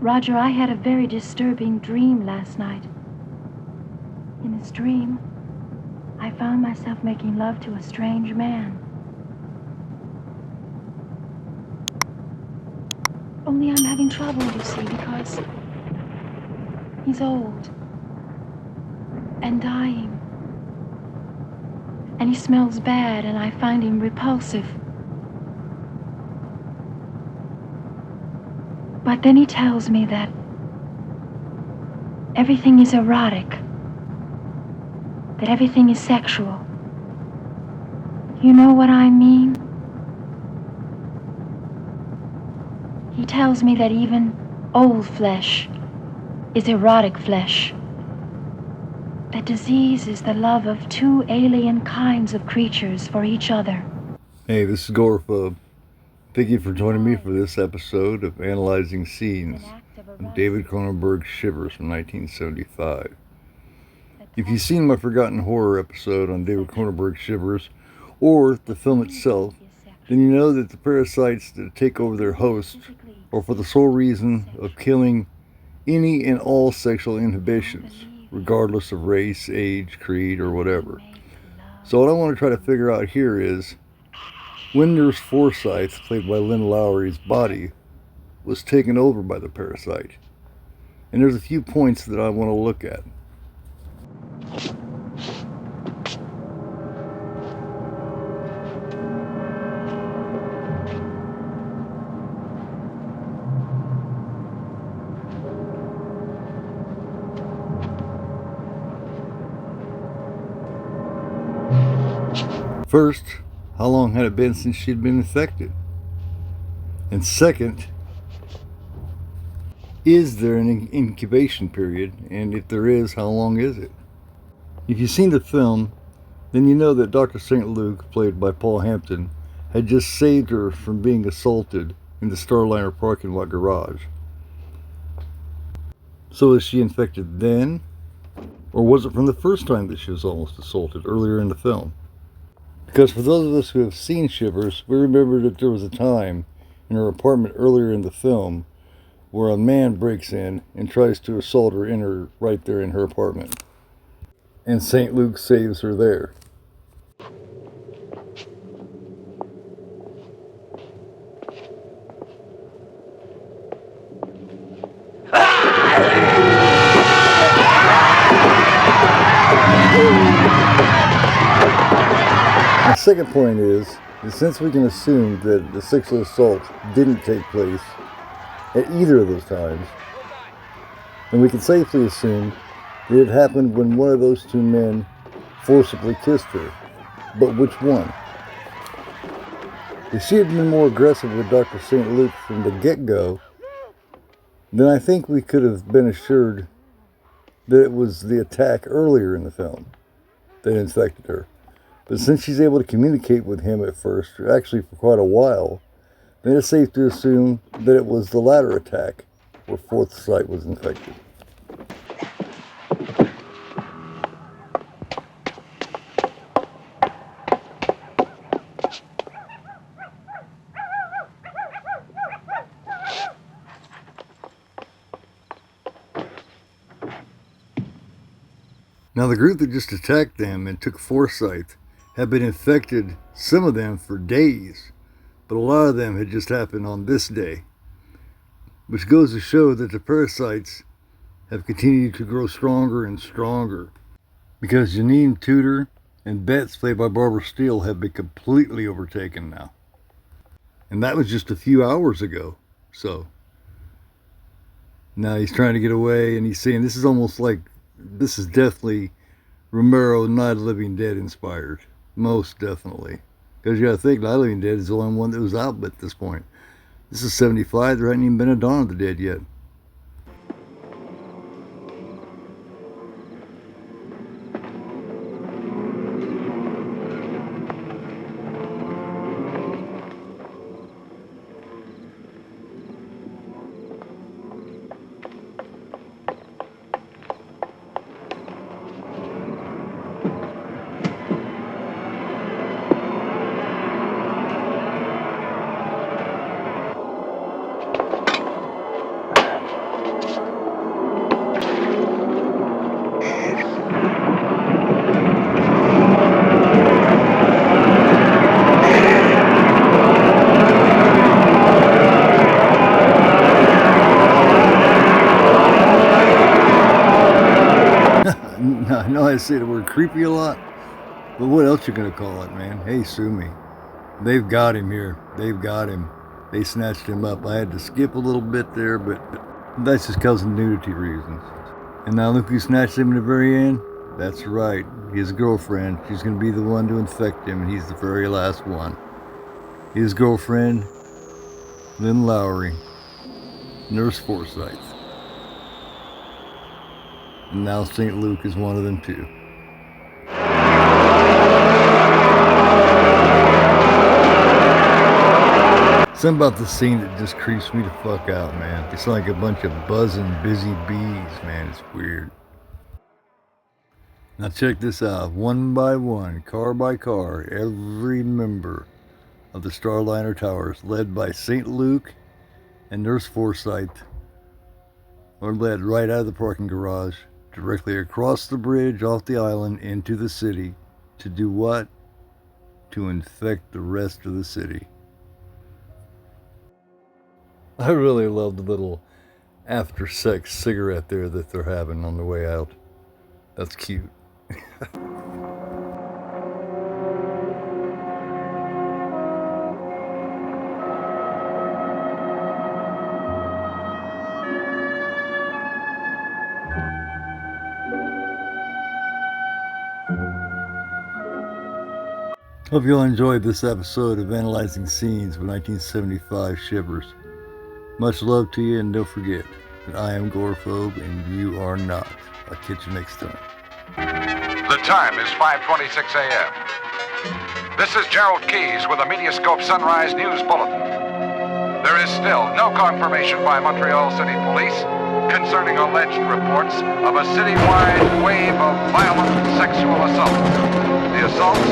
Roger, I had a very disturbing dream last night. In this dream, I found myself making love to a strange man. Only I'm having trouble, you see, because he's old and dying. And he smells bad, and I find him repulsive. But then he tells me that everything is erotic, that everything is sexual. You know what I mean? He tells me that even old flesh is erotic flesh. That disease is the love of two alien kinds of creatures for each other. Hey, this is Gorphobe. Thank you for joining me for this episode of Analyzing Scenes from David Cronenbergs' Shivers from 1975. If you've seen my Forgotten Horror episode on David Cronenbergs' Shivers, or the film itself, then you know that the parasites that take over their host are for the sole reason of killing any and all sexual inhibitions, regardless of race, age, creed, or whatever. So what I want to try to figure out here is, when Nurse Forsyth, played by Lynn Lowry's body, was taken over by the parasite. And there's a few points that I want to look at. First, how long had it been since she'd been infected? And second, is there an incubation period? And if there is, how long is it? If you've seen the film, then you know that Dr. St. Luke, played by Paul Hampton, had just saved her from being assaulted in the Starliner parking lot garage. So is she infected then? Or was it from the first time that she was almost assaulted earlier in the film? Because for those of us who have seen Shivers, we remember that there was a time in her apartment earlier in the film where a man breaks in and tries to assault her right there in her apartment. And St. Luke saves her there. My second point is that since we can assume that the sexual assault didn't take place at either of those times, then we can safely assume that it happened when one of those two men forcibly kissed her. But which one? If she had been more aggressive with Dr. St. Luke from the get-go, then I think we could have been assured that it was the attack earlier in the film that infected her. But since she's able to communicate with him at first, or actually for quite a while, then it's safe to assume that it was the latter attack where Forsyth was infected. Now the group that just attacked them and took Forsyth had been infected, some of them for days, but a lot of them had just happened on this day, which goes to show that the parasites have continued to grow stronger and stronger, because Janine Tudor and Betts, played by Barbara Steele, have been completely overtaken now. And that was just a few hours ago. So now he's trying to get away, and he's saying this is almost like, this is definitely Romero Night of the Living Dead inspired. Most definitely. Because you gotta think, Night of the Living Dead is the only one that was out at this point. This is 75, there hadn't even been a Dawn of the Dead yet. know I say the word creepy a lot, but what else you gonna call it, man? Hey, sue me. They've got him here. They've got him. They snatched him up. I had to skip a little bit there, but that's just because of nudity reasons. And now look who snatched him in the very end. That's right. His girlfriend. She's going to be the one to infect him, and he's the very last one. His girlfriend, Lynn Lowry, Nurse Forsyth. And now St. Luke is one of them too. Something about the scene that just creeps me the fuck out, man. It's like a bunch of buzzing, busy bees, man. It's weird. Now check this out. One by one, car by car, every member of the Starliner Towers, led by St. Luke and Nurse Forsyth, are led right out of the parking garage, directly across the bridge off the island into the city. To do what? To infect the rest of the city. I really love the little after sex cigarette there that they're having on the way out. That's cute. Hope you all enjoyed this episode of Analyzing Scenes with 1975 Shivers. Much love to you, and don't forget that I am Gorephobe and you are not. I'll catch you next time. The time is 5:26 a.m. This is Gerald Keyes with the Mediascope Sunrise News Bulletin. There is still no confirmation by Montreal City Police concerning alleged reports of a citywide wave of violent sexual assaults. The assaults,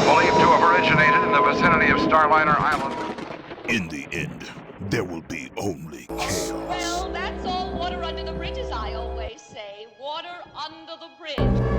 believed to have originated in the vicinity of Starliner Island. In the end, there will be only chaos. Well, that's all water under the bridge, as I always say. Water under the bridge.